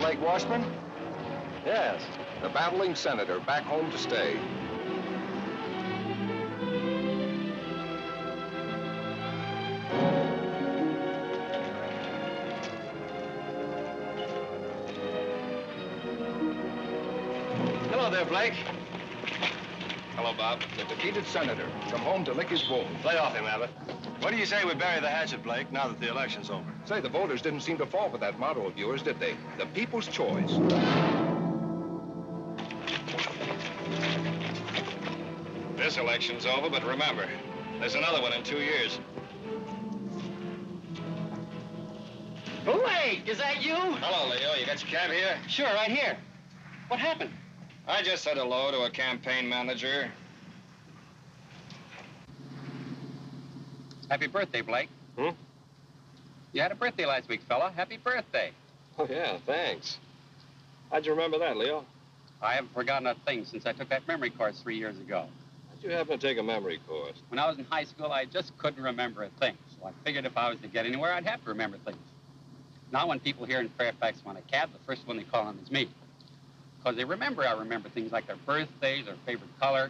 Blake Washburn? Yes. The battling senator back home to stay. Hello there, Blake. Hello, Bob. The defeated senator, come home to lick his wounds. Lay off him, Abbott. What do you say we bury the hatchet, Blake, now that the election's over? Say, the voters didn't seem to fall for that motto of yours, did they? The people's choice. This election's over, but remember, there's another one in 2 years. Blake, is that you? Hello, Leo. You got your cab here? Sure, right here. What happened? I just said hello to a campaign manager. Happy birthday, Blake. Hmm? You had a birthday last week, fella. Happy birthday. Oh, yeah, thanks. How'd you remember that, Leo? I haven't forgotten a thing since I took that memory course 3 years ago. How'd you happen to take a memory course? When I was in high school, I just couldn't remember a thing. So I figured if I was to get anywhere, I'd have to remember things. Now when people here in Fairfax want a cab, the first one they call on is me. Because they remember I remember things like their birthdays, their favorite color.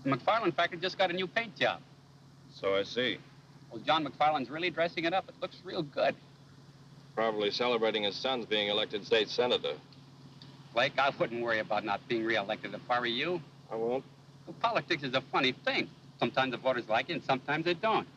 The McFarland factory just got a new paint job. So I see. Well, John McFarland's really dressing it up. It looks real good. Probably celebrating his son's being elected state senator. Blake, I wouldn't worry about not being reelected if I were you. I won't. Well, politics is a funny thing. Sometimes the voters like it and sometimes they don't.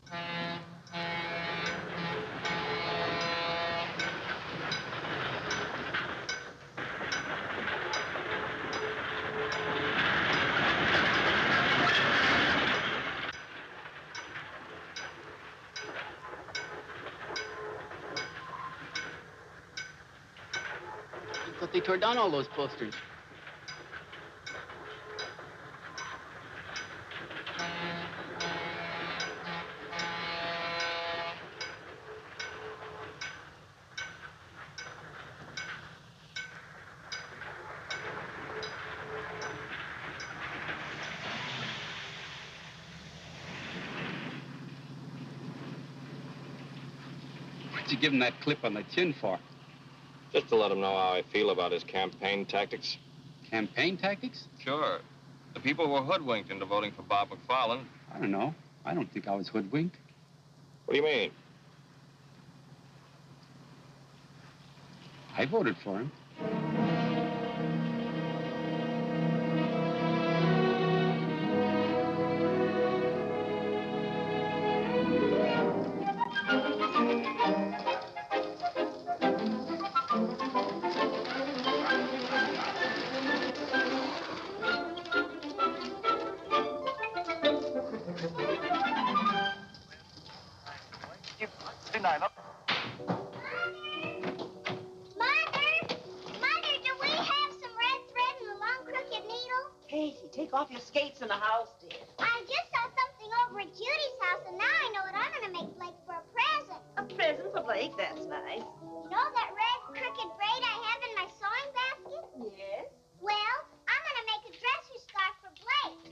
I thought they tore down all those posters. What'd you give him that clip on the chin for? Just to let him know how I feel about his campaign tactics. Campaign tactics? Sure. The people were hoodwinked into voting for Bob McFarland. I don't know. I don't think I was hoodwinked. What do you mean? I voted for him. Take off your skates in the house, dear. I just saw something over at Judy's house, and now I know what I'm going to make Blake for a present. A present for Blake? That's nice. You know that red crooked braid I have in my sewing basket? Yes. Well, I'm going to make a dresser scarf for Blake.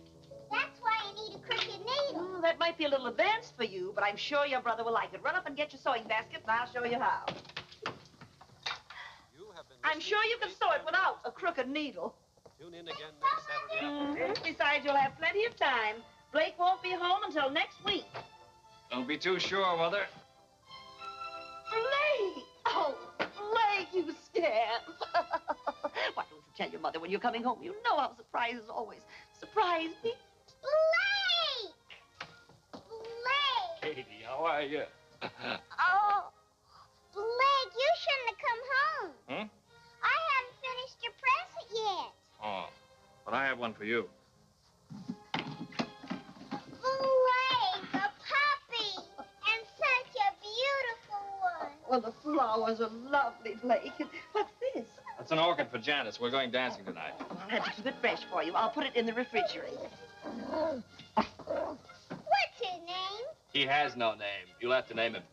That's why I need a crooked needle. Oh, that might be a little advanced for you, but I'm sure your brother will like it. Run up and get your sewing basket, and I'll show you how. I'm sure you can sew it without a crooked needle. Tune in again next Saturday. Besides, you'll have plenty of time. Blake won't be home until next week. Don't be too sure, Mother. Blake! Oh, Blake, you scamp. Why don't you tell your mother when you're coming home? You know how surprises always surprise me. Blake! Blake! Katie, how are you? Oh, Blake, you shouldn't have come home. Hmm? I haven't finished your present yet. Oh, but I have one for you. Blake, a puppy, and such a beautiful one. Well, the flowers are lovely, Blake. What's this? That's an orchid for Janice. We're going dancing tonight. I'll have to keep it fresh for you. I'll put it in the refrigerator. What's his name? He has no name. You'll have to name him.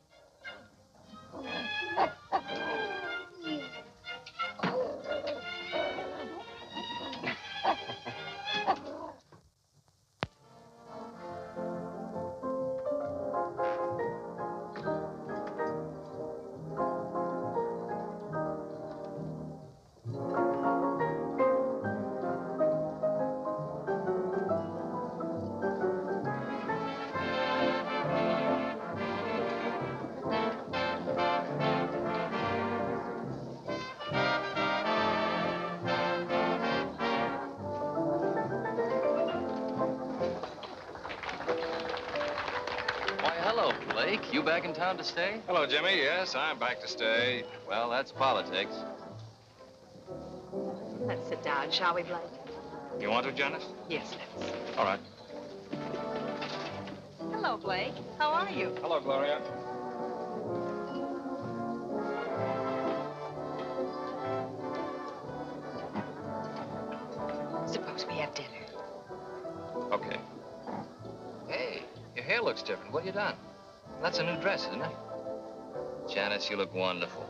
Blake, you back in town to stay? Hello, Jimmy. Yes, I'm back to stay. Well, that's politics. Let's sit down, shall we, Blake? You want to, Janice? Yes, let's. All right. Hello, Blake. How are you? Hello, Gloria. Suppose we have dinner. Okay. Hey, your hair looks different. What have you done? That's a new dress, isn't it? Janice, you look wonderful.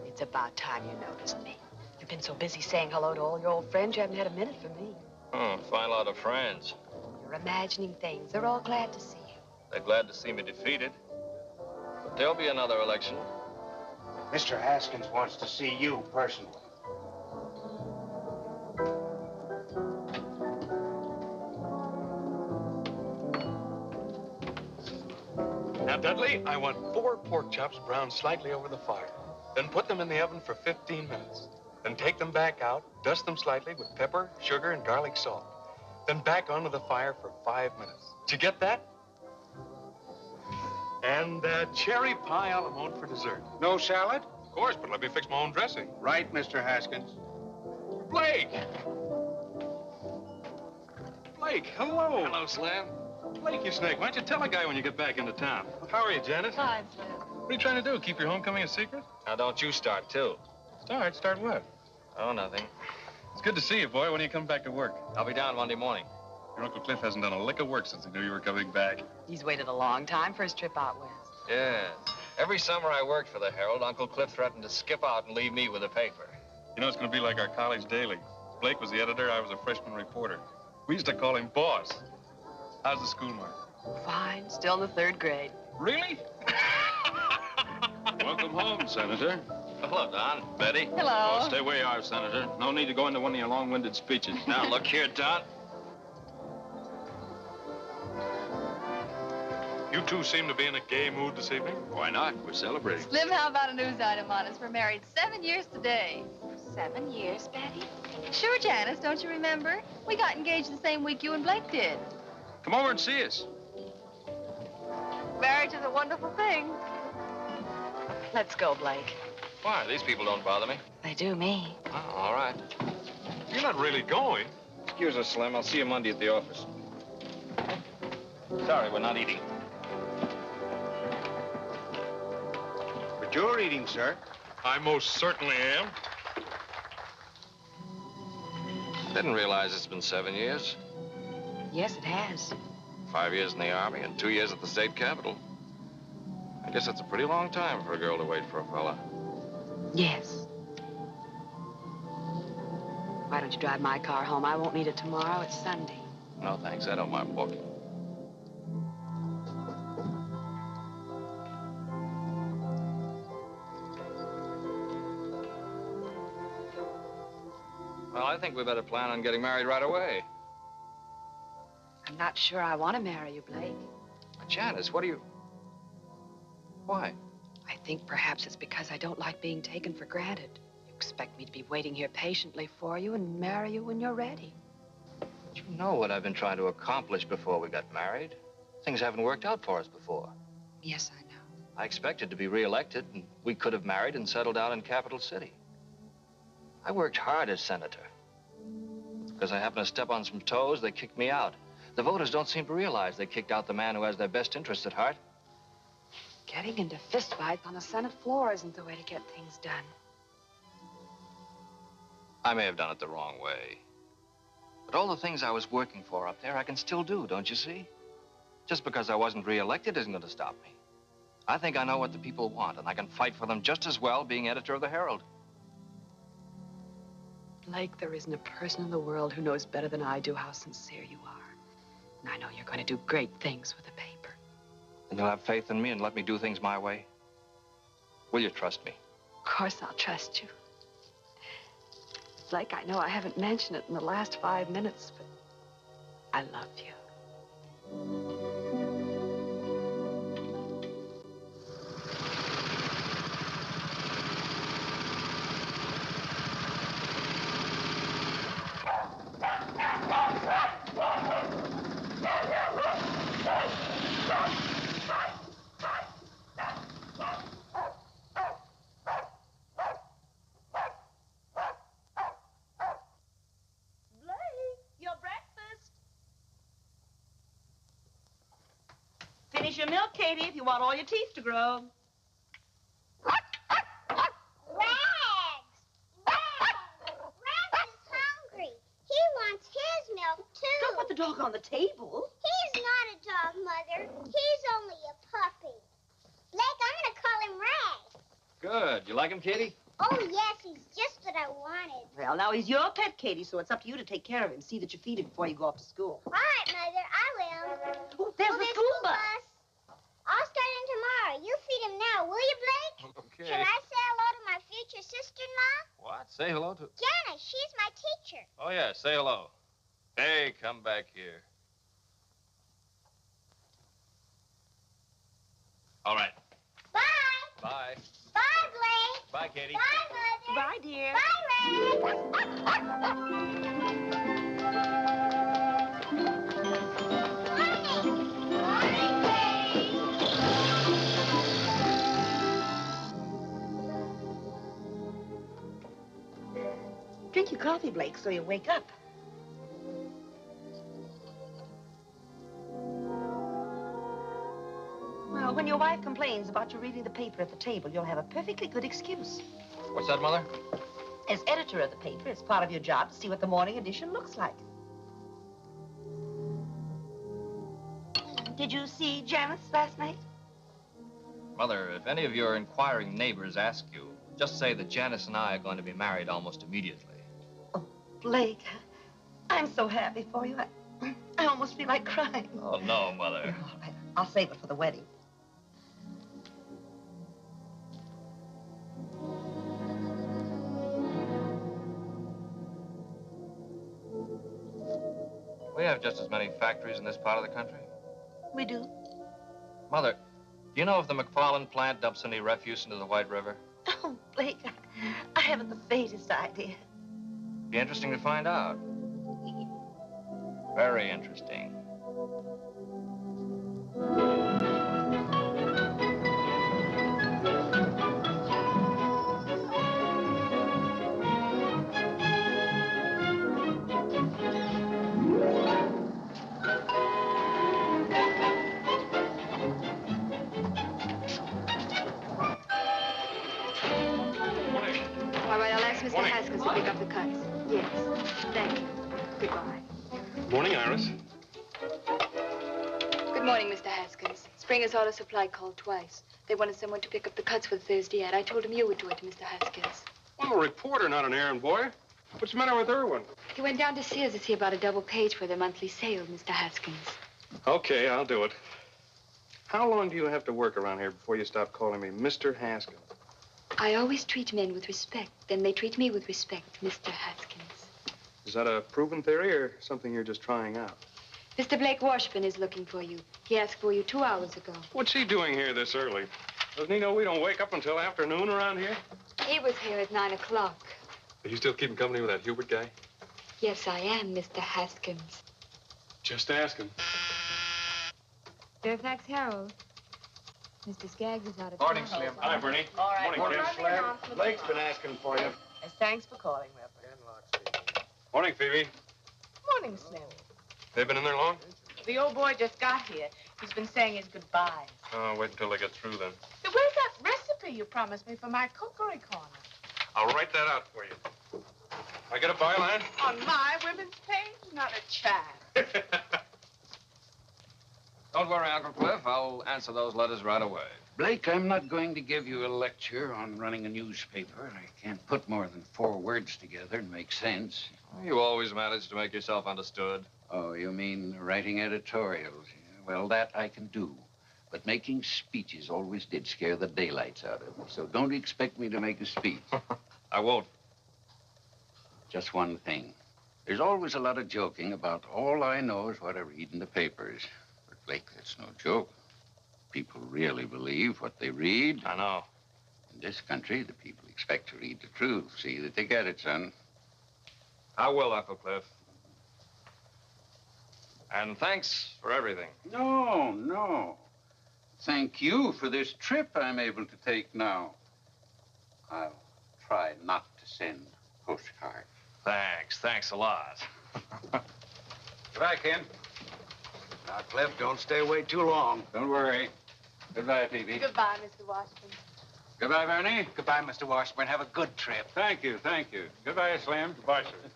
It's about time you noticed me. You've been so busy saying hello to all your old friends, you haven't had a minute for me. Fine lot of friends. You're imagining things. They're all glad to see you. They're glad to see me defeated. But there'll be another election. Mr. Haskins wants to see you personally. Now, Dudley, I want 4 pork chops browned slightly over the fire. Then put them in the oven for 15 minutes. Then take them back out, dust them slightly with pepper, sugar, and garlic salt. Then back onto the fire for 5 minutes. Did you get that? And cherry pie a la mode for dessert. No salad? Of course, but let me fix my own dressing. Right, Mr. Haskins. Blake! Blake, hello. Hello, Slim. Blake, you snake, why don't you tell a guy when you get back into town? How are you, Janet? Fine, Slim. What are you trying to do, keep your homecoming a secret? Now, don't you start, too. Start what? Oh, nothing. It's good to see you, boy. When do you come back to work? I'll be down Monday morning. Your Uncle Cliff hasn't done a lick of work since he knew you were coming back. He's waited a long time for his trip out west. Yeah. Every summer I worked for the Herald, Uncle Cliff threatened to skip out and leave me with the paper. You know, it's going to be like our college daily. Blake was the editor, I was a freshman reporter. We used to call him Boss. How's the school mark? Fine. Still in the 3rd grade. Really? Welcome home, Senator. Hello, Don. Betty. Hello. Oh, stay where you are, Senator. No need to go into one of your long-winded speeches. Now, look here, Don. You two seem to be in a gay mood this evening. Why not? We're celebrating. Slim, how about a news item on us? We're married 7 years today. 7 years, Betty? Sure, Janice, don't you remember? We got engaged the same week you and Blake did. Come over and see us. Marriage is a wonderful thing. Let's go, Blake. Why? These people don't bother me. They do me. Oh, all right. You're not really going. Excuse us, Slim. I'll see you Monday at the office. Sorry, we're not eating. But you're eating, sir. I most certainly am. Didn't realize it's been 7 years. Yes, it has. 5 years in the Army and 2 years at the state capitol. I guess that's a pretty long time for a girl to wait for a fella. Yes. Why don't you drive my car home? I won't need it tomorrow. It's Sunday. No, thanks. I don't mind walking. Well, I think we better plan on getting married right away. I'm not sure I want to marry you, Blake. Janice, what are you... Why? I think perhaps it's because I don't like being taken for granted. You expect me to be waiting here patiently for you and marry you when you're ready. You know what I've been trying to accomplish before we got married. Things haven't worked out for us before. Yes, I know. I expected to be reelected, and we could have married and settled down in Capital City. I worked hard as senator. Because I happened to step on some toes, they kicked me out. The voters don't seem to realize they kicked out the man who has their best interests at heart. Getting into fistfights on the Senate floor isn't the way to get things done. I may have done it the wrong way. But all the things I was working for up there, I can still do, don't you see? Just because I wasn't reelected isn't going to stop me. I think I know what the people want, and I can fight for them just as well being editor of the Herald. Blake, there isn't a person in the world who knows better than I do how sincere you are. And I know you're going to do great things with the paper. And you'll have faith in me and let me do things my way? Will you trust me? Of course I'll trust you. Blake, I know I haven't mentioned it in the last 5 minutes, but I love you. Here's your milk, Katie, if you want all your teeth to grow. Rags! Rags is hungry. He wants his milk, too. Don't put the dog on the table. He's not a dog, Mother. He's only a puppy. Blake, I'm going to call him Rags. Good. You like him, Katie? Oh, yes, he's just what I wanted. Well, now he's your pet, Katie, so it's up to you to take care of him. See that you feed him before you go off to school. All right, Mother, I will. Oh, there's the school bus. I'll start in tomorrow. You feed him now, will you, Blake? Okay. Shall I say hello to my future sister-in-law? What? Say hello to... Janice, she's my teacher. Oh, yeah, say hello. Hey, come back here. All right. Bye. Bye. Bye, Blake. Bye, Katie. Bye, Mother. Bye, dear. Drink your coffee, Blake, so you wake up. Well, when your wife complains about you reading the paper at the table, you'll have a perfectly good excuse. What's that, Mother? As editor of the paper, it's part of your job to see what the morning edition looks like. Did you see Janice last night? Mother, if any of your inquiring neighbors ask you, just say that Janice and I are going to be married almost immediately. Oh, Blake, I'm so happy for you. I almost feel like crying. Oh, no, Mother. All right, I'll save it for the wedding. We have just as many factories in this part of the country. We do. Mother, do you know if the McFarland plant dumps any refuse into the White River? Oh, Blake, I haven't the faintest idea. Be interesting to find out. Very interesting. All right, I'll ask Mr. Morning. Haskins to pick up the cuts. Yes. Thank you. Goodbye. Morning, Iris. Good morning, Mr. Haskins. Springer's Auto Supply called twice. They wanted someone to pick up the cuts for the Thursday ad. I told him you would do it to Mr. Haskins. I'm a reporter, not an errand boy. What's the matter with Irwin? He went down to Sears to see about a double page for their monthly sale, Mr. Haskins. Okay, I'll do it. How long do you have to work around here before you stop calling me Mr. Haskins? I always treat men with respect. Then they treat me with respect, Mr. Haskins. Is that a proven theory or something you're just trying out? Mr. Blake Washburn is looking for you. He asked for you 2 hours ago. What's he doing here this early? Doesn't he know we don't wake up until afternoon around here? He was here at 9 o'clock. Are you still keeping company with that Hubert guy? Yes, I am, Mr. Haskins. Just ask him. Fairfax Herald. Mr. Skaggs is out of Morning, town. Slim. Hi, Bernie. All right. Morning, Slim. Slim. Blake's been asking for you. Thanks for calling, Reverend. Morning, Phoebe. Morning, Slim. They've been in there long? The old boy just got here. He's been saying his goodbyes. Oh, wait until they get through then. Hey, where's that recipe you promised me for my cookery corner? I'll write that out for you. I get a byline? On my women's page? Not a child. Don't worry, Uncle Cliff. I'll answer those letters right away. Blake, I'm not going to give you a lecture on running a newspaper. I can't put more than 4 words together and make sense. You always manage to make yourself understood. Oh, you mean writing editorials? Yeah, well, that I can do. But making speeches always did scare the daylights out of me. So don't expect me to make a speech. I won't. Just one thing. There's always a lot of joking about all I know is what I read in the papers. But, Blake, that's no joke. People really believe what they read. I know. In this country, the people expect to read the truth. See that they get it, son. I will, Uncle Cliff. And thanks for everything. No, no. Thank you for this trip I'm able to take now. I'll try not to send postcards. Thanks a lot. Goodbye, Ken. Now, Cliff, don't stay away too long. Don't worry. Goodbye, Phoebe. Goodbye, Mr. Washington. Goodbye, Bernie. Goodbye, Mr. Washburn. Have a good trip. Thank you, thank you. Goodbye, Slim. Goodbye, sir.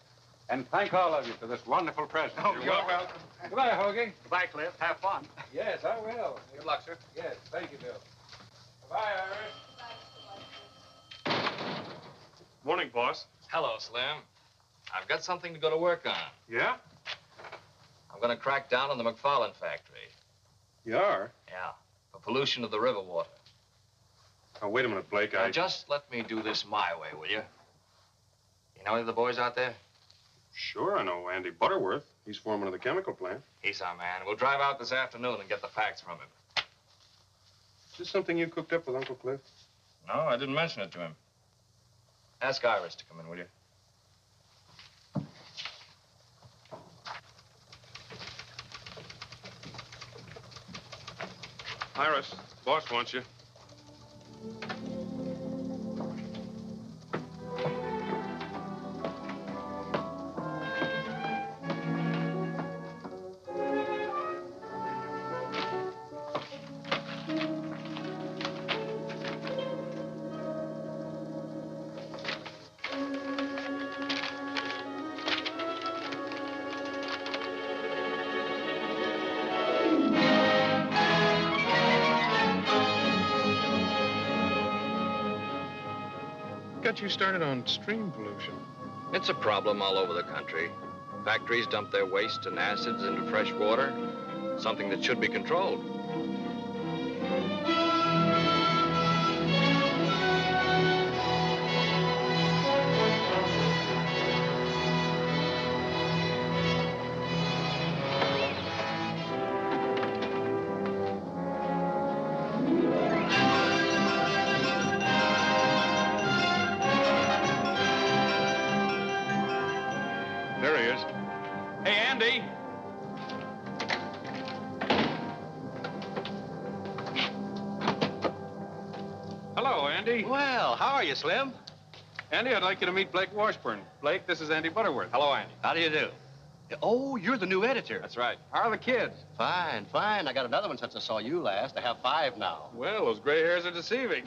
And thank all of you for this wonderful present. Oh, you're welcome. Goodbye, Hoagie. Goodbye, Cliff. Have fun. Yes, I will. Good luck, sir. Yes, thank you, Bill. Goodbye, Iris. Morning, boss. Hello, Slim. I've got something to go to work on. Yeah? I'm going to crack down on the McFarland factory. You are? Yeah, for pollution of the river water. Oh, wait a minute, Blake. Now, just let me do this my way, will you? You know any of the boys out there? Sure, I know Andy Butterworth. He's foreman of the chemical plant. He's our man. We'll drive out this afternoon and get the facts from him. Is this something you cooked up with Uncle Cliff? No, I didn't mention it to him. Ask Iris to come in, will you? Iris, boss wants you. Got you started on stream pollution. It's a problem all over the country. Factories dump their waste and acids into fresh water, something that should be controlled. There he is. Hey, Andy. Hello, Andy. Well, how are you, Slim? Andy, I'd like you to meet Blake Washburn. Blake, this is Andy Butterworth. Hello, Andy. How do you do? Oh, you're the new editor. That's right. How are the kids? Fine, fine. I got another one since I saw you last. I have 5 now. Well, those gray hairs are deceiving.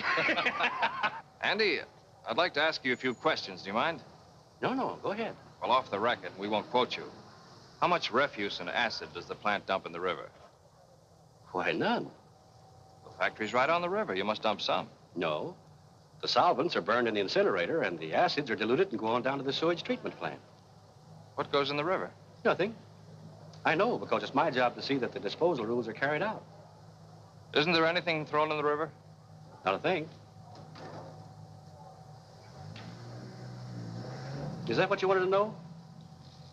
Andy, I'd like to ask you a few questions. Do you mind? No, go ahead. Well, off the record, we won't quote you. How much refuse and acid does the plant dump in the river? Why, none. The factory's right on the river. You must dump some. No. The solvents are burned in the incinerator, and the acids are diluted and go on down to the sewage treatment plant. What goes in the river? Nothing. I know, because it's my job to see that the disposal rules are carried out. Isn't there anything thrown in the river? Not a thing. Is that what you wanted to know?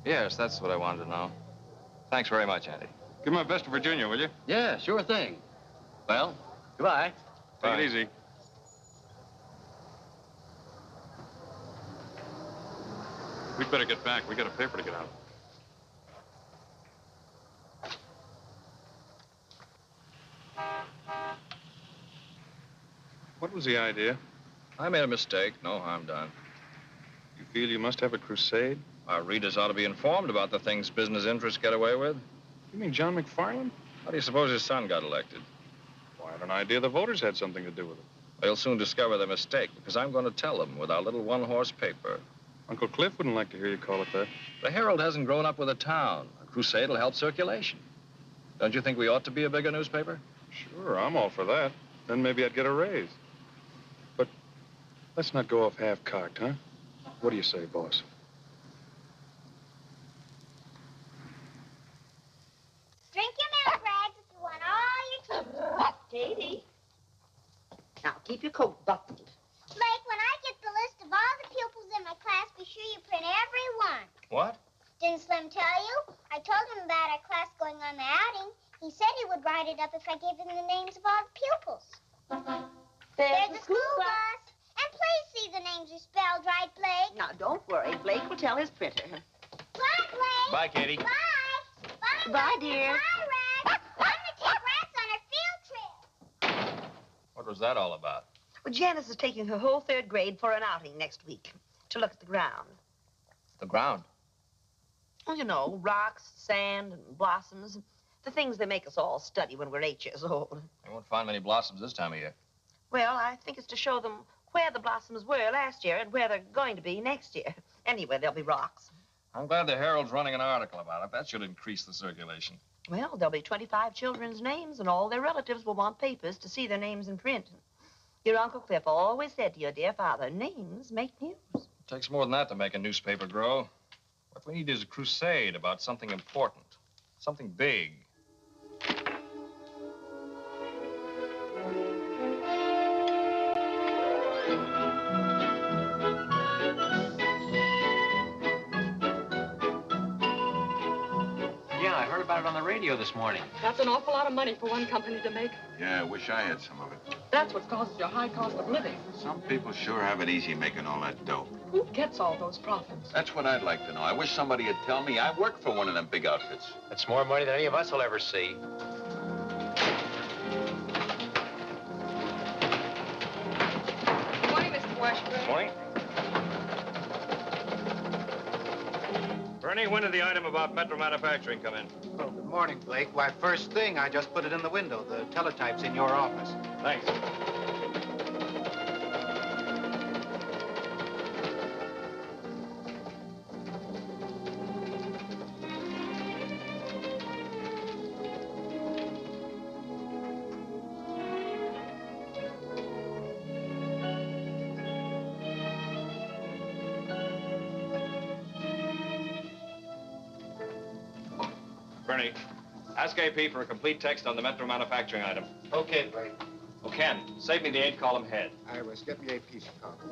Yes, that's what I wanted to know. Thanks very much, Andy. Give my best to Virginia, will you? Yeah, sure thing. Well, goodbye. Take Bye. it easy. We'd better get back. We got a paper to get out. What was the idea? I made a mistake. No harm done. You feel you must have a crusade? Our readers ought to be informed about the things business interests get away with. You mean John McFarland? How do you suppose his son got elected? Well, I had an idea the voters had something to do with it. They'll soon discover their mistake, because I'm going to tell them with our little one-horse paper. Uncle Cliff wouldn't like to hear you call it that. The Herald hasn't grown up with a town. A crusade will help circulation. Don't you think we ought to be a bigger newspaper? Sure, I'm all for that. Then maybe I'd get a raise. But let's not go off half-cocked, huh? What do you say, boss? Drink your milk, Rags, if you want all your teeth. Katie. Now, keep your coat buttoned. Blake, when I get the list of all the pupils in my class, be sure you print every one. What? Didn't Slim tell you? I told him about our class going on the outing. He said he would write it up if I gave him the names of all the pupils. There's the school bus. And please see the names are spelled right, Blake. Now, don't worry. Blake will tell his printer. Bye, Blake. Bye, Katie. Bye. Bye, Bye, Blake. dear. Bye, Rex. I'm going to take Rex on a field trip. What was that all about? Well, Janice is taking her whole 3rd grade for an outing next week to look at the ground. The ground. Well, you know, rocks, sand, and blossoms. The things they make us all study when we're 8 years old. They won't find many blossoms this time of year. Well, I think it's to show them where the blossoms were last year and where they're going to be next year. Anyway, there'll be rocks. I'm glad the Herald's running an article about it. That should increase the circulation. Well, there'll be 25 children's names, and all their relatives will want papers to see their names in print. Your Uncle Cliff always said to your dear father, names make news. It takes more than that to make a newspaper grow. What we need is a crusade about something important, something big. Yeah, I heard about it on the radio this morning. That's an awful lot of money for one company to make. Yeah, I wish I had some of it. That's what causes your high cost of living. Some people sure have it easy making all that dough. Who gets all those profits? That's what I'd like to know. I wish somebody would tell me I work for one of them big outfits. That's more money than any of us will ever see. Good morning, Mr. Washburn. Morning. Bernie, when did the item about Metro Manufacturing come in? Oh, good morning, Blake. Why, first thing, I just put it in the window. The teletype's in your office. Thanks. Bernie, ask AP for a complete text on the Metro Manufacturing item. Okay, Blake. Oh, Ken, save me the 8-column head. I was get me a piece of copy.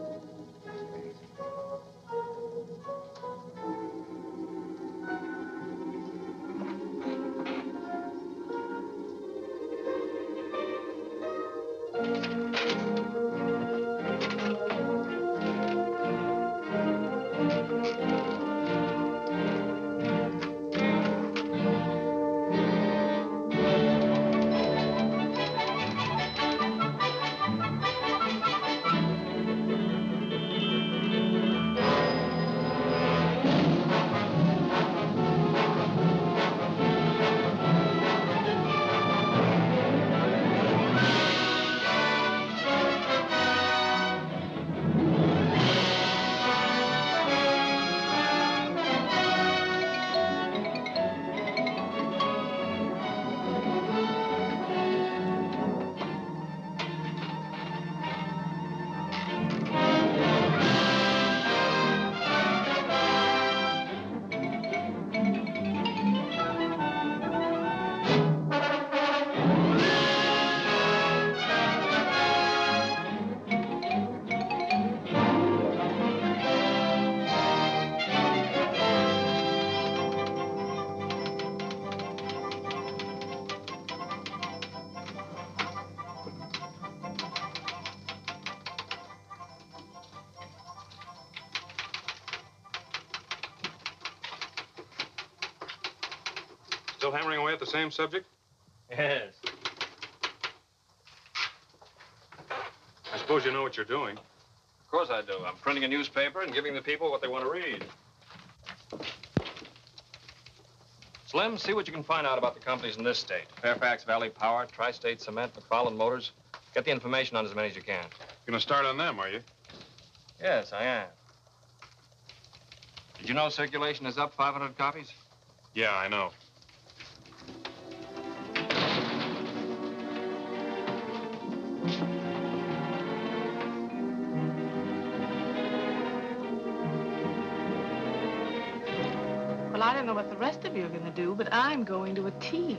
Still hammering away at the same subject? Yes. I suppose you know what you're doing. Of course I do. I'm printing a newspaper and giving the people what they want to read. Slim, see what you can find out about the companies in this state. Fairfax Valley Power, Tri-State Cement, McFarland Motors. Get the information on as many as you can. You're gonna start on them, are you? Yes, I am. Did you know circulation is up 500 copies? Yeah, I know. Well, I don't know what the rest of you are going to do, but I'm going to a tea.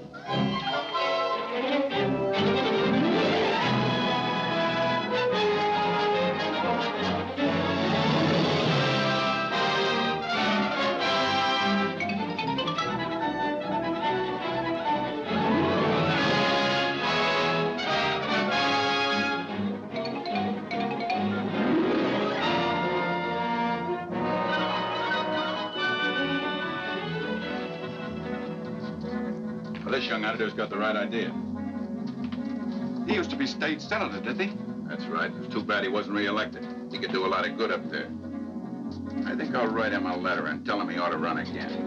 Well, this young editor's got the right idea. He used to be state senator, did he? That's right. It's too bad he wasn't reelected. He could do a lot of good up there. I think I'll write him a letter and tell him he ought to run again.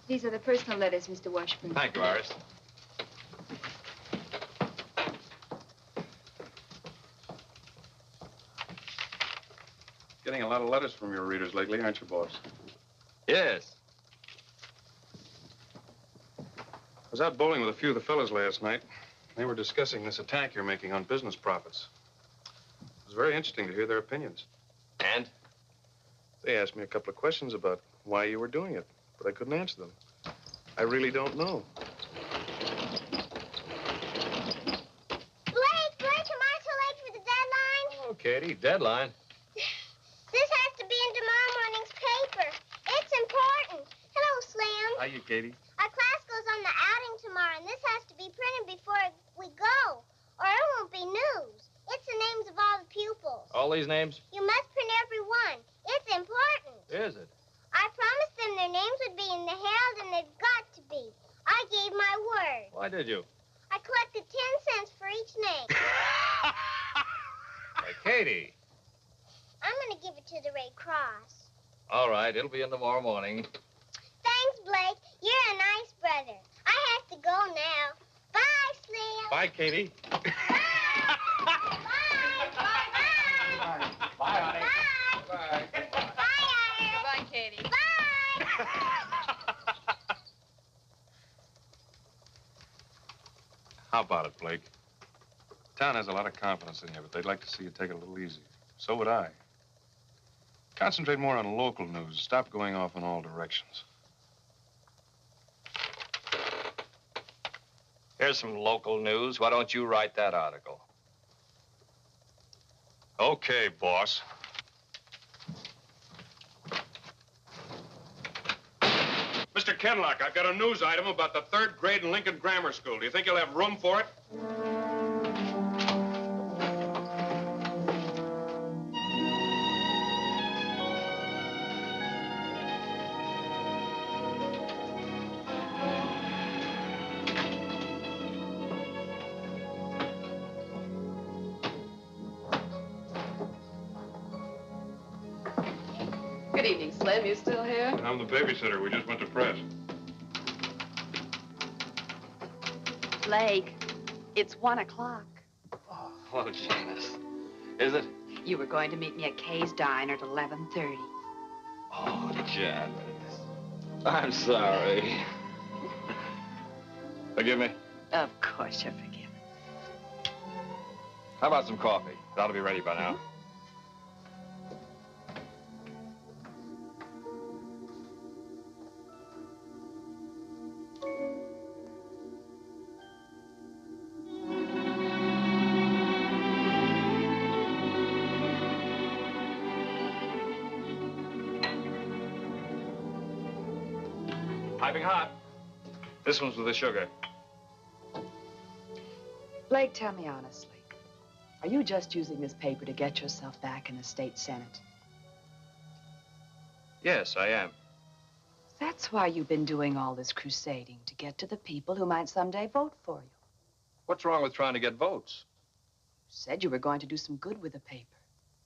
These are the personal letters, Mr. Washburn. Thank you, Iris. Getting a lot of letters from your readers lately, aren't you, boss? Yes. I was out bowling with a few of the fellas last night. They were discussing this attack you're making on business profits. It was very interesting to hear their opinions. And? They asked me a couple of questions about why you were doing it, but I couldn't answer them. I really don't know. Blake, am I too late for the deadline? Oh, Katie, deadline. This has to be in tomorrow morning's paper. It's important. Hello, Slim. How you, Katie? Our class goes on the outing tomorrow, and this has to be printed before we go, or it won't be news. It's the names of all the pupils. All these names? You must print every one. It's important. Is it? I promised them their names would be in the Herald, and they've got to be. I gave my word. Why did you? I collected 10 cents for each name. Hey, Katie. I'm going to give it to the Red Cross. All right, it'll be in tomorrow morning. Thanks, Blake. You're a nice brother. I have to go now. Bye, Slim. Bye, Katie. Bye, honey. Bye. Goodbye, Katie. Bye. How about it, Blake? Town has a lot of confidence in you, but they'd like to see you take it a little easier. So would I. Concentrate more on local news. Stop going off in all directions. Here's some local news. Why don't you write that article? Okay, boss. Mr. Kenlock, I've got a news item about the 3rd grade in Lincoln Grammar School. Do you think you'll have room for it? Good evening, Slim. You still here? I'm the babysitter. We just went to press. Blake, it's 1 o'clock. Oh, Janice. Is it? You were going to meet me at Kay's Diner at 11:30. Oh, Janice. I'm sorry. Forgive me? Of course you're forgiven. How about some coffee? That'll be ready by now. Piping hot. This one's with the sugar. Blake, tell me honestly. Are you just using this paper to get yourself back in the state senate? Yes, I am. That's why you've been doing all this crusading, to get to the people who might someday vote for you. What's wrong with trying to get votes? You said you were going to do some good with the paper.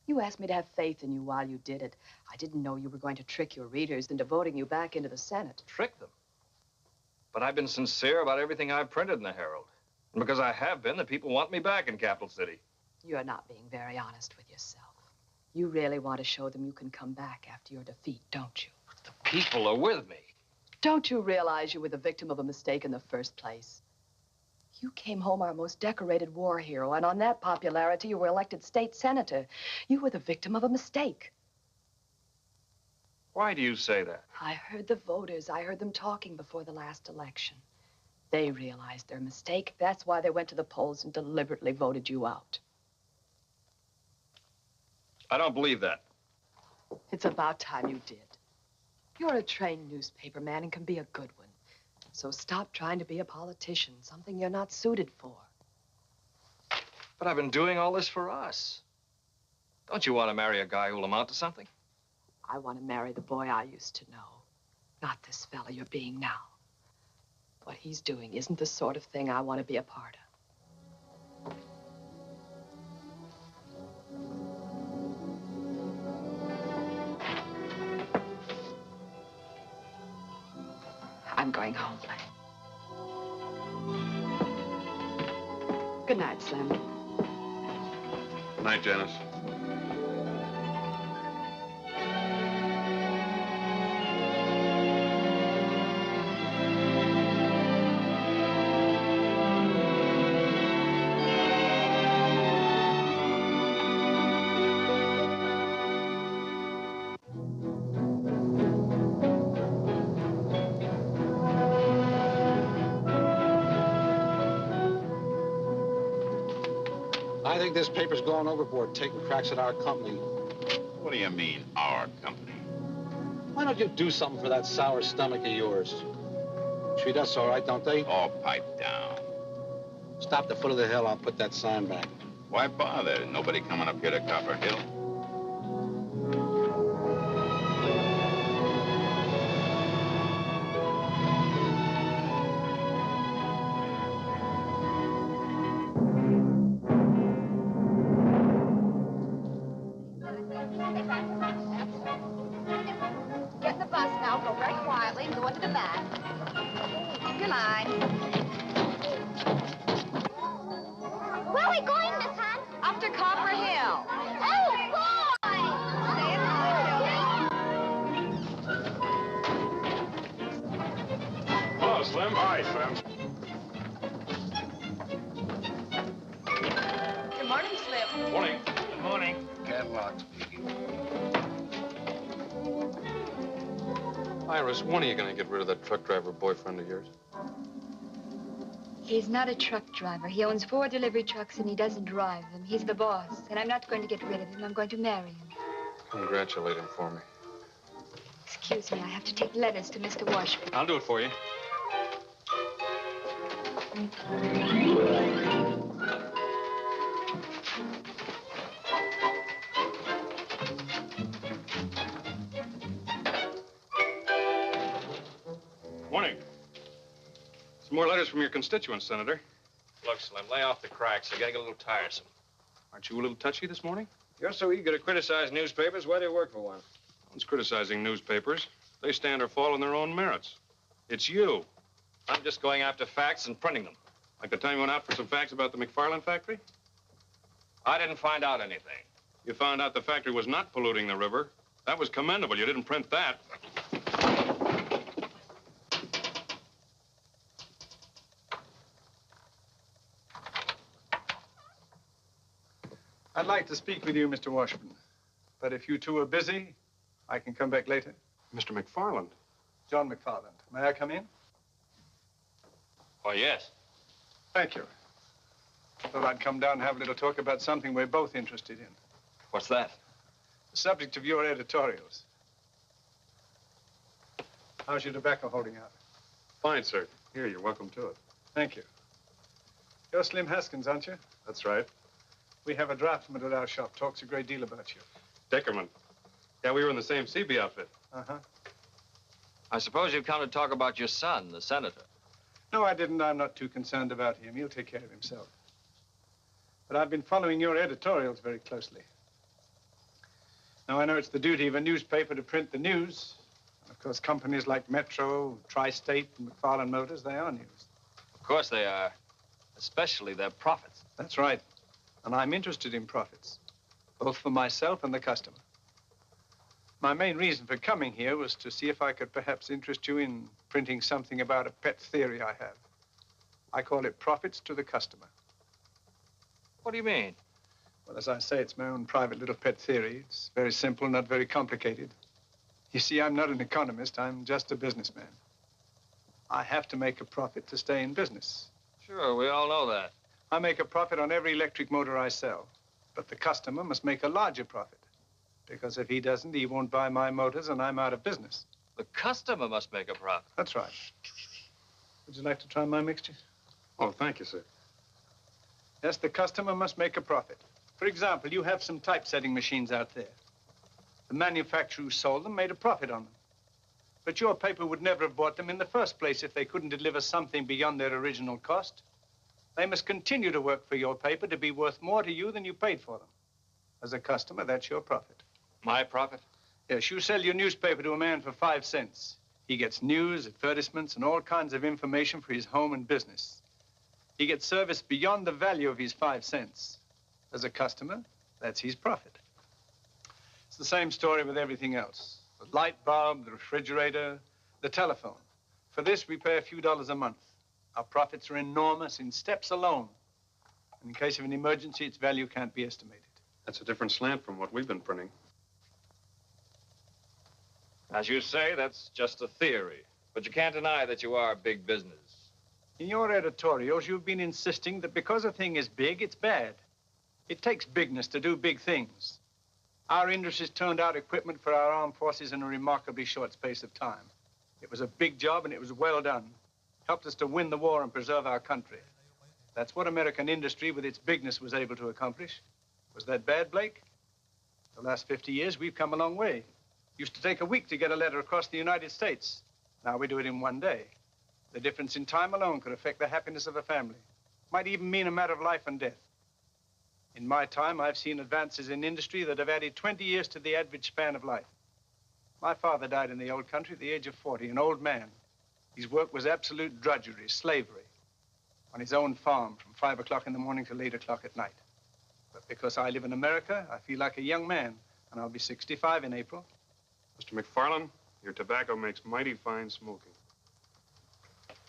You asked me to have faith in you while you did it. I didn't know you were going to trick your readers into voting you back into the Senate. Trick them? But I've been sincere about everything I've printed in the Herald. And because I have been, the people want me back in Capital City. You're not being very honest with yourself. You really want to show them you can come back after your defeat, don't you? The people are with me. Don't you realize you were the victim of a mistake in the first place? You came home our most decorated war hero, and on that popularity, you were elected state senator. You were the victim of a mistake. Why do you say that? I heard the voters. I heard them talking before the last election. They realized their mistake. That's why they went to the polls and deliberately voted you out. I don't believe that. It's about time you did. You're a trained newspaper man and can be a good one. So stop trying to be a politician, something you're not suited for. But I've been doing all this for us. Don't you want to marry a guy who'll amount to something? I want to marry the boy I used to know, not this fella you're being now. What he's doing isn't the sort of thing I want to be a part of. I'm going home. Good night, Slim. Good night, Janice. I think this paper's going overboard, taking cracks at our company. What do you mean, our company? Why don't you do something for that sour stomach of yours? Treat us all right, don't they? Oh, pipe down. Stop the foot of the hill. I'll put that sign back. Why bother? Nobody coming up here to Copper Hill. Get in the bus now. Go very quietly and go into the back. Keep your line. Where are we going, Miss Hunt? Up to Copper Hill. Oh, boy! Stay in line, Hello, Slim. Hi, Slim. Good morning, Slim. Morning. Good morning. Padlock. Iris, when are you going to get rid of that truck driver boyfriend of yours? He's not a truck driver. He owns 4 delivery trucks and he doesn't drive them. He's the boss, and I'm not going to get rid of him. I'm going to marry him. Congratulate him for me. Excuse me, I have to take letters to Mr. Washburn. I'll do it for you. Morning. Some more letters from your constituents, Senator. Look, Slim, lay off the cracks. They're getting a little tiresome. Aren't you a little touchy this morning? You're so eager to criticize newspapers. Why do you work for one? No one's criticizing newspapers. They stand or fall on their own merits. It's you. I'm just going after facts and printing them. Like the time you went out for some facts about the McFarland factory? I didn't find out anything. You found out the factory was not polluting the river. That was commendable. You didn't print that. I'd like to speak with you, Mr. Washburn. But if you two are busy, I can come back later. Mr. McFarland. John McFarland. May I come in? Why, yes. Thank you. Thought I'd come down and have a little talk about something we're both interested in. What's that? The subject of your editorials. How's your tobacco holding out? Fine, sir. Here, you're welcome to it. Thank you. You're Slim Haskins, aren't you? That's right. We have a draftsman at our shop. Talks a great deal about you. Dickerman. Yeah, we were in the same CB outfit. Uh-huh. I suppose you've come to talk about your son, the senator. No, I didn't. I'm not too concerned about him. He'll take care of himself. But I've been following your editorials very closely. Now, I know it's the duty of a newspaper to print the news. And of course, companies like Metro, Tri-State, and McFarland Motors, they are news. Of course they are. Especially their profits. That's right. And I'm interested in profits, both for myself and the customer. My main reason for coming here was to see if I could perhaps interest you in printing something about a pet theory I have. I call it profits to the customer. What do you mean? Well, as I say, it's my own private little pet theory. It's very simple, not very complicated. You see, I'm not an economist. I'm just a businessman. I have to make a profit to stay in business. Sure, we all know that. I make a profit on every electric motor I sell. But the customer must make a larger profit. Because if he doesn't, he won't buy my motors and I'm out of business. The customer must make a profit. That's right. Would you like to try my mixture? Oh, thank you, sir. Yes, the customer must make a profit. For example, you have some typesetting machines out there. The manufacturer who sold them made a profit on them. But your paper would never have bought them in the first place if they couldn't deliver something beyond their original cost. They must continue to work for your paper to be worth more to you than you paid for them. As a customer, that's your profit. My profit? Yes, you sell your newspaper to a man for 5 cents. He gets news, advertisements, and all kinds of information for his home and business. He gets service beyond the value of his 5 cents. As a customer, that's his profit. It's the same story with everything else. The light bulb, the refrigerator, the telephone. For this, we pay a few dollars a month. Our profits are enormous in steps alone. In case of an emergency, its value can't be estimated. That's a different slant from what we've been printing. As you say, that's just a theory. But you can't deny that you are big business. In your editorials, you've been insisting that because a thing is big, it's bad. It takes bigness to do big things. Our industries turned out equipment for our armed forces in a remarkably short space of time. It was a big job, and it was well done. Helped us to win the war and preserve our country. That's what American industry, with its bigness, was able to accomplish. Was that bad, Blake? The last 50 years, we've come a long way. Used to take a week to get a letter across the United States. Now we do it in 1 day. The difference in time alone could affect the happiness of a family. Might even mean a matter of life and death. In my time, I've seen advances in industry that have added 20 years to the average span of life. My father died in the old country at the age of 40, an old man. His work was absolute drudgery, slavery, on his own farm from 5 o'clock in the morning till 8 o'clock at night. But because I live in America, I feel like a young man, and I'll be 65 in April. Mr. McFarland, your tobacco makes mighty fine smoking.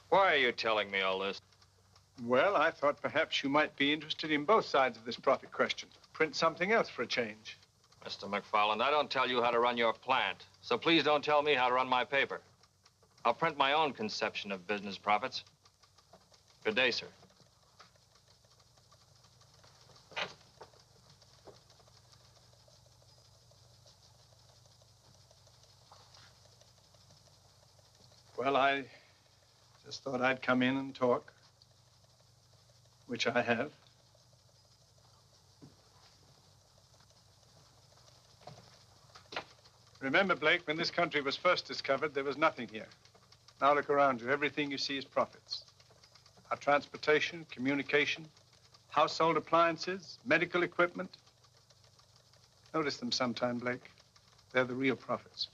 Why are you telling me all this? Well, I thought perhaps you might be interested in both sides of this profit question. Print something else for a change. Mr. McFarland, I don't tell you how to run your plant, so please don't tell me how to run my paper. I'll print my own conception of business profits. Good day, sir. Well, I just thought I'd come in and talk, which I have. Remember, Blake, when this country was first discovered, there was nothing here. Now look around you. Everything you see is profits. Our transportation, communication, household appliances, medical equipment. Notice them sometime, Blake. They're the real profits.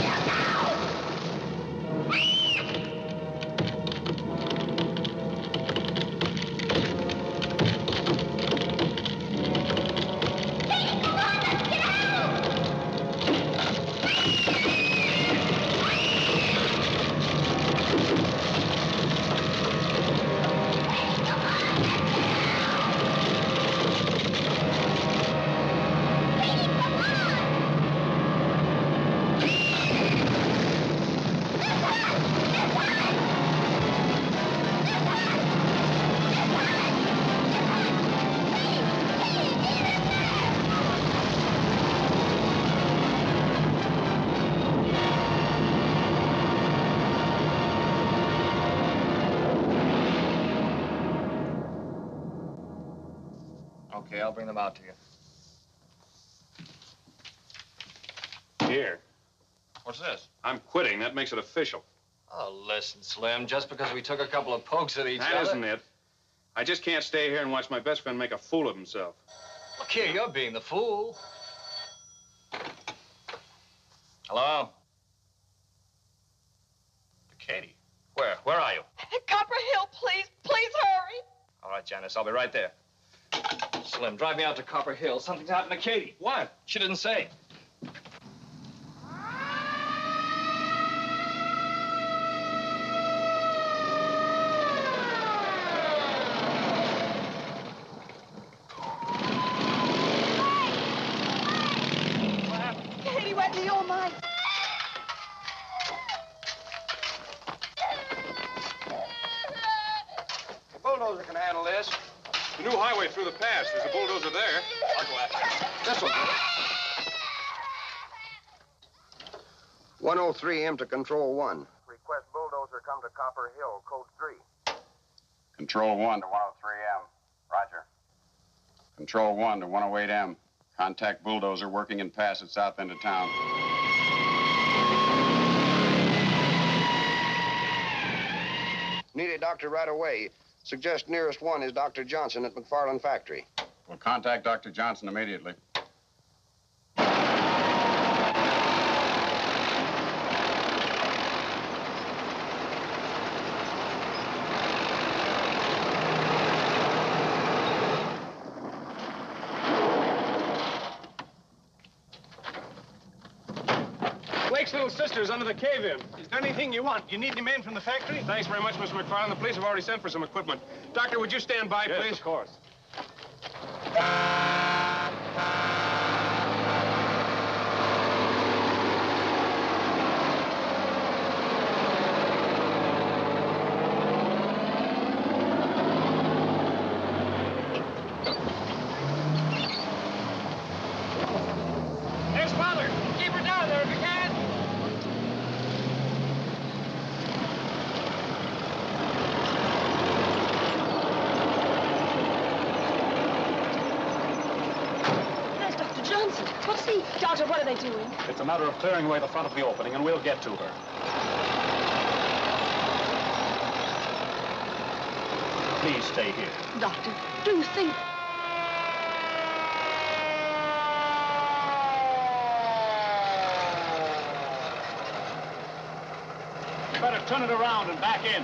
Get out! Okay, I'll bring them out to you. Here. What's this? I'm quitting. That makes it official. Oh, listen, Slim, just because we took a couple of pokes at each other... That isn't it. I just can't stay here and watch my best friend make a fool of himself. Look here, you're being the fool. Hello? Katie, where? Where are you? At Copper Hill, please. Please hurry. All right, Janice, I'll be right there. Slim, drive me out to Copper Hill. Something's happened to Katie. What? She didn't say. Katie, wet me all night. The bulldozer can handle this. The new highway through the pass. There's a bulldozer there. I'll go after it. This will do it. 103M to Control 1. Request bulldozer come to Copper Hill, code 3. Control 1 to 103M. Roger. Control 1 to 108M. Contact bulldozer working in pass at south end of town. Need a doctor right away. Suggest nearest one is Dr. Johnson at McFarland Factory. We'll contact Dr. Johnson immediately. Blake's little sister's under the cave-in. Is there anything you want? You need any men from the factory? Thanks very much, Mr. McFarland. The police have already sent for some equipment. Doctor, would you stand by, please? Yes, of course. Hey, Father, keep her down there if you can. There's Dr. Johnson. What's he? Doctor, what are they doing? It's a matter of clearing away the front of the opening, and we'll get to her. Please stay here. Doctor, do you think... You better turn it around and back in.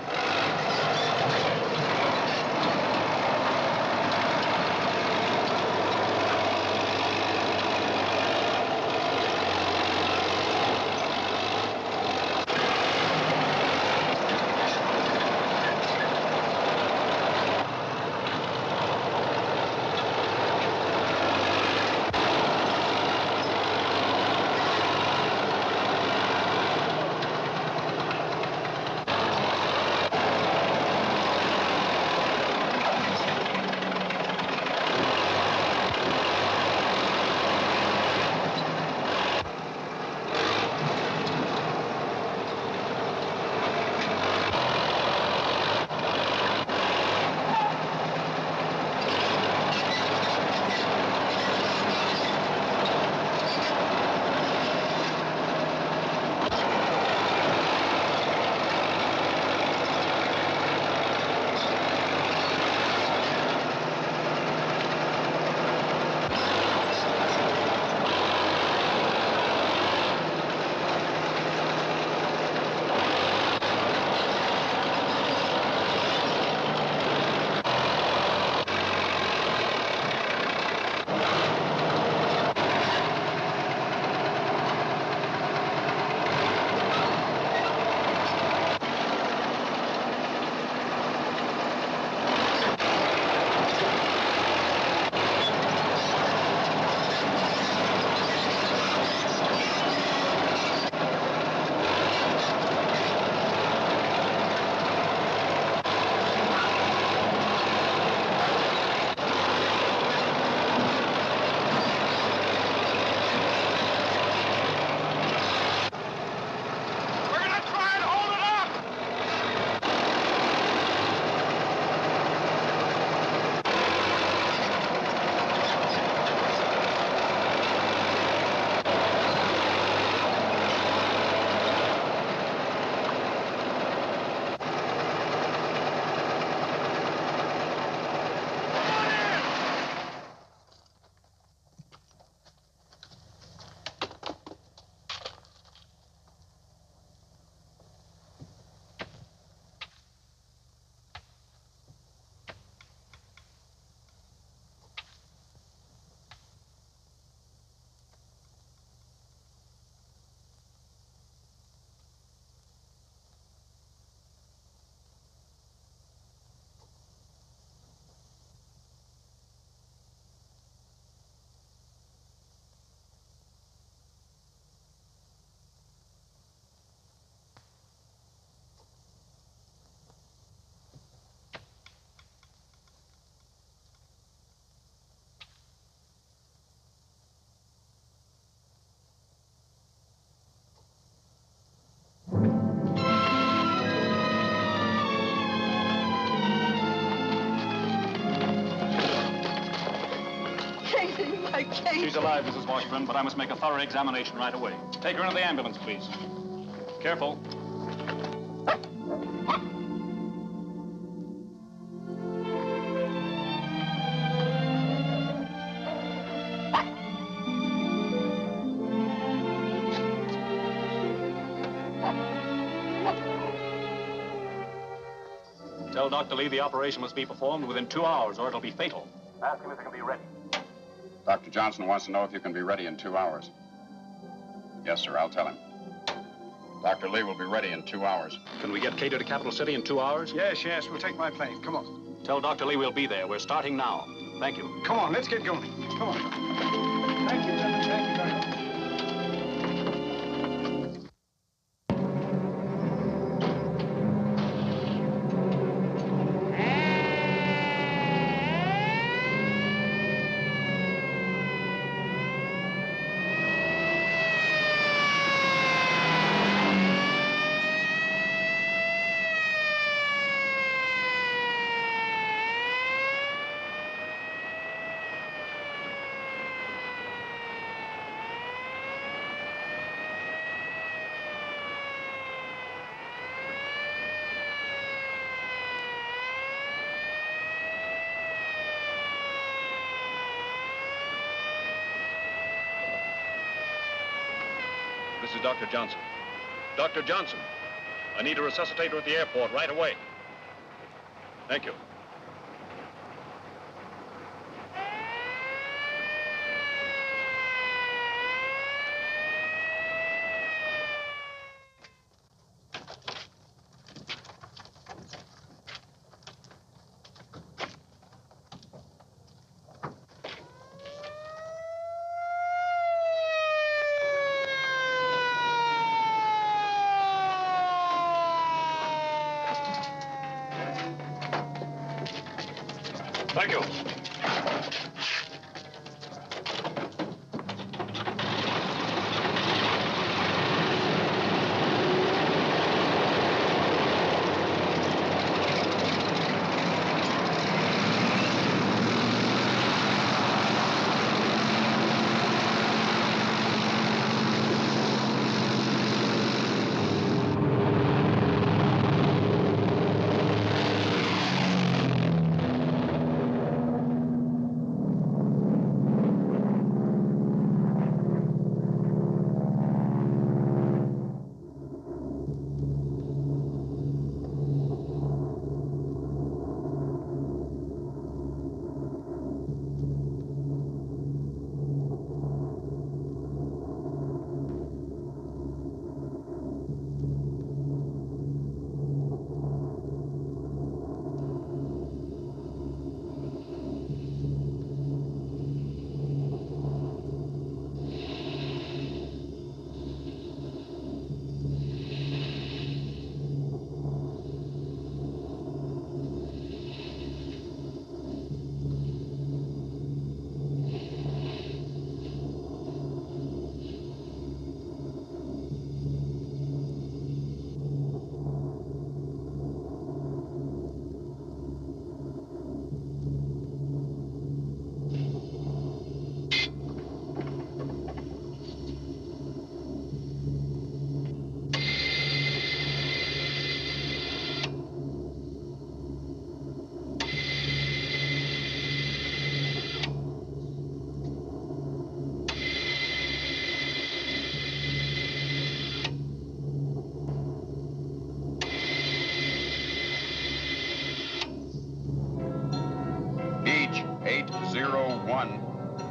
She's alive, Mrs. Washburn, but I must make a thorough examination right away. Take her into the ambulance, please. Careful. Tell Dr. Lee the operation must be performed within 2 hours, or it'll be fatal. Ask him if he can be ready. Dr. Johnson wants to know if you can be ready in 2 hours. Yes, sir, I'll tell him. Dr. Lee will be ready in 2 hours. Can we get Cato to Capital City in 2 hours? Yes, we'll take my plane. Come on. Tell Dr. Lee we'll be there. We're starting now. Thank you. Come on, let's get going. Come on. Thank you, gentlemen. Thank you very much. This is Dr. Johnson. Dr. Johnson, I need a resuscitator at the airport right away. Thank you. Thank you. Beach 801.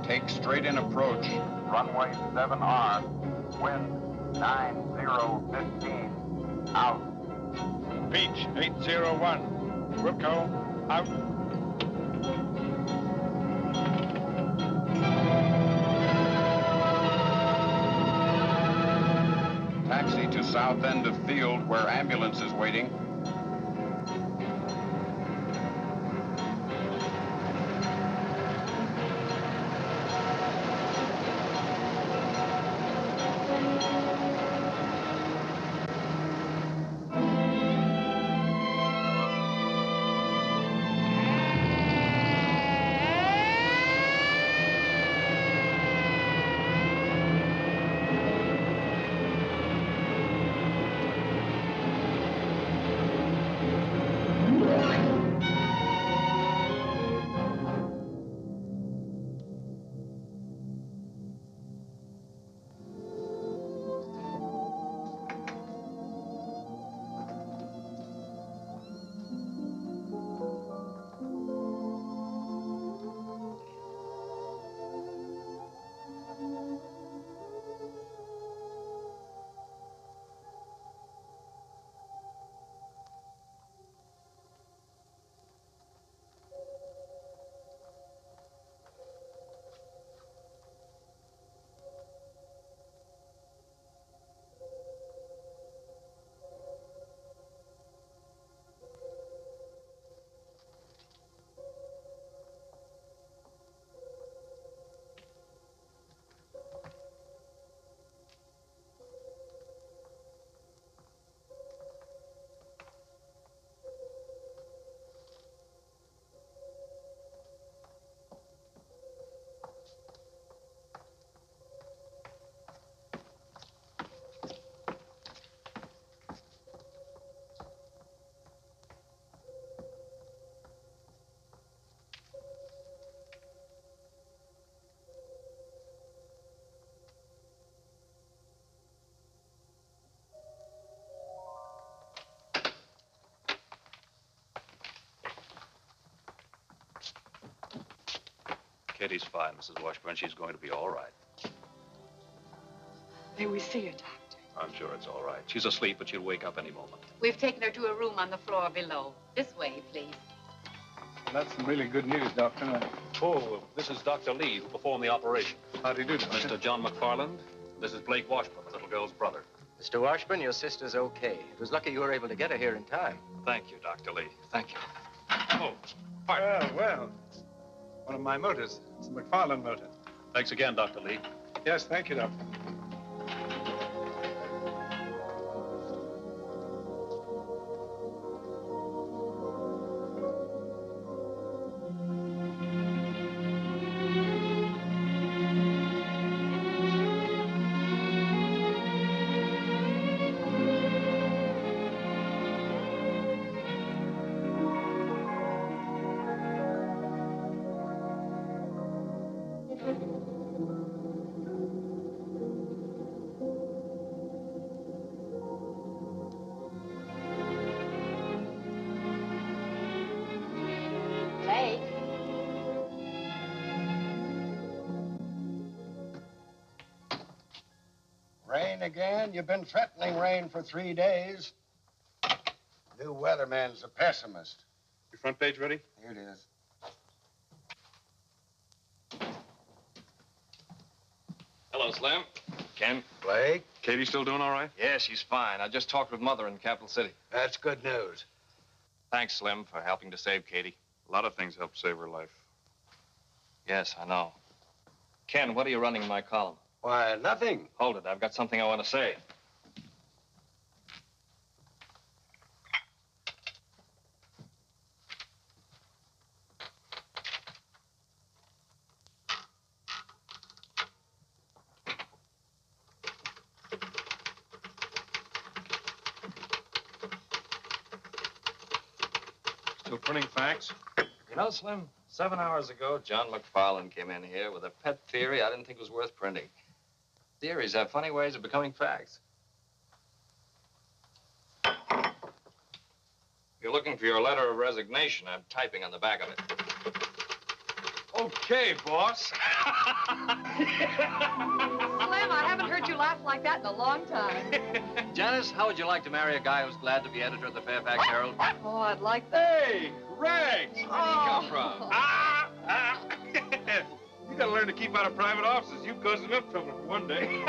Take straight in approach. Runway 7R. Wind 9015. Out. Beach 801. Wilco, out. Taxi to south end of field where ambulance is waiting. Katie's fine, Mrs. Washburn. She's going to be all right. May we see her, Doctor? I'm sure it's all right. She's asleep, but she'll wake up any moment. We've taken her to a room on the floor below. This way, please. Well, that's some really good news, Doctor. Oh, this is Dr. Lee, who performed the operation. How do you do, Doctor? Mr. John McFarland. This is Blake Washburn, the little girl's brother. Mr. Washburn, your sister's okay. It was lucky you were able to get her here in time. Thank you, Dr. Lee. Thank you. Oh, well. One of my motors. It's the McFarland motor. Thanks again, Dr. Lee. Yes, thank you, Doctor. Blake. Rain again? You've been threatening rain for 3 days. New weatherman's a pessimist. Your front page ready? Here it is. Hello, Slim. Ken. Blake? Katie still doing all right? Yeah, she's fine. I just talked with Mother in Capital City. That's good news. Thanks, Slim, for helping to save Katie. A lot of things help save her life. Yes, I know. Ken, what are you running in my column? Why, nothing. Hold it. I've got something I want to say. Still printing facts? You know, Slim, 7 hours ago, John McFarland came in here with a pet theory I didn't think was worth printing. Theories have funny ways of becoming facts. You're looking for your letter of resignation. I'm typing on the back of it. Okay, boss. Slim, I haven't heard you laugh like that in a long time. Janice, how would you like to marry a guy who's glad to be editor of the Fairfax Herald? Oh, I'd like that. Hey, Rags! Where did he come from? You gotta learn to keep out of private offices. You caused enough trouble for one day.